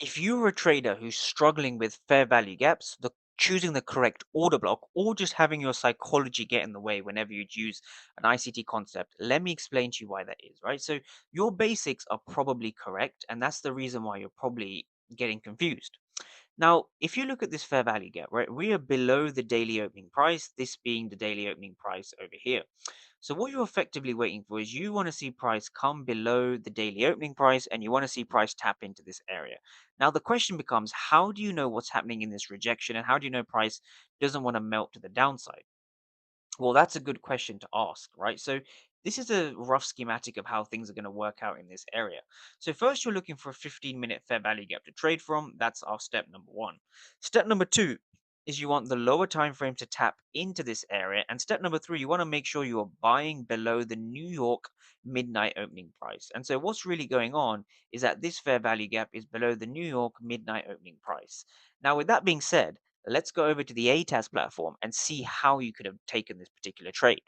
If you're a trader who's struggling with fair value gaps, choosing the correct order block, or just having your psychology get in the way whenever you use an ICT concept, let me explain to you why that is, right? So your basics are probably correct, and that's the reason why you're probably getting confused. Now, if you look at this fair value gap, right, we are below the daily opening price, this being the daily opening price over here. So what you're effectively waiting for is you want to see price come below the daily opening price and you want to see price tap into this area. Now the question becomes, how do you know what's happening in this rejection and how do you know price doesn't want to melt to the downside? Well, that's a good question to ask, right? So this is a rough schematic of how things are going to work out in this area. So first you're looking for a 15-minute fair value gap to trade from. That's our step number one. Step number two is you want the lower time frame to tap into this area. And step number three, you want to make sure you are buying below the New York midnight opening price. And so what's really going on is that this fair value gap is below the New York midnight opening price. Now, with that being said, let's go over to the ATAS platform and see how you could have taken this particular trade.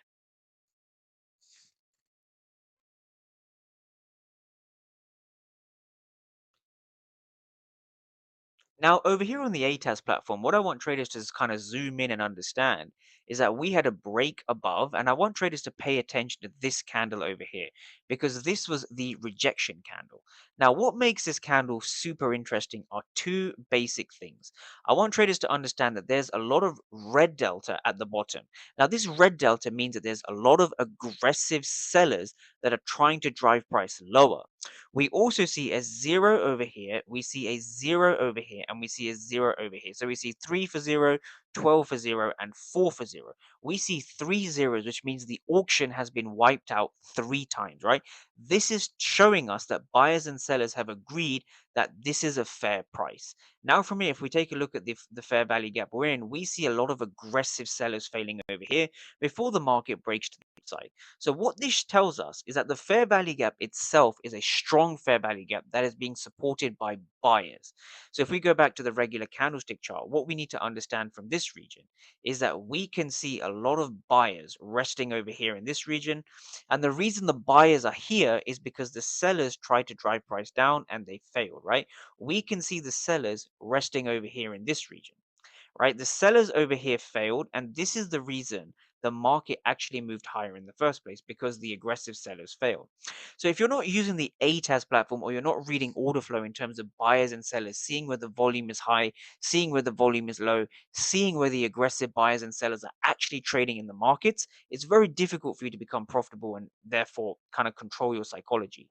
Now, over here on the ATAS platform, what I want traders to kind of zoom in and understand is that we had a break above, and I want traders to pay attention to this candle over here because this was the rejection candle. Now, what makes this candle super interesting are two basic things. I want traders to understand that there's a lot of red delta at the bottom. Now, this red delta means that there's a lot of aggressive sellers that are trying to drive price lower. We also see a zero over here, we see a zero over here, and we see a zero over here. So we see 3 for zero, 12 for zero, and 4 for zero. We see three zeros, which means the auction has been wiped out three times, right? This is showing us that buyers and sellers have agreed that this is a fair price. Now, from here, if we take a look at the fair value gap we're in, we see a lot of aggressive sellers failing over here before the market breaks to the side. So what this tells us is that the fair value gap itself is a strong fair value gap that is being supported by buyers. So if we go back to the regular candlestick chart, what we need to understand from this region is that we can see a lot of buyers resting over here in this region. And the reason the buyers are here is because the sellers tried to drive price down and they failed, right? We can see the sellers resting over here in this region, right? The sellers over here failed, and this is the reason the market actually moved higher in the first place because the aggressive sellers failed. So if you're not using the ATAS platform or you're not reading order flow in terms of buyers and sellers, seeing where the volume is high, seeing where the volume is low, seeing where the aggressive buyers and sellers are actually trading in the markets, it's very difficult for you to become profitable and therefore kind of control your psychology.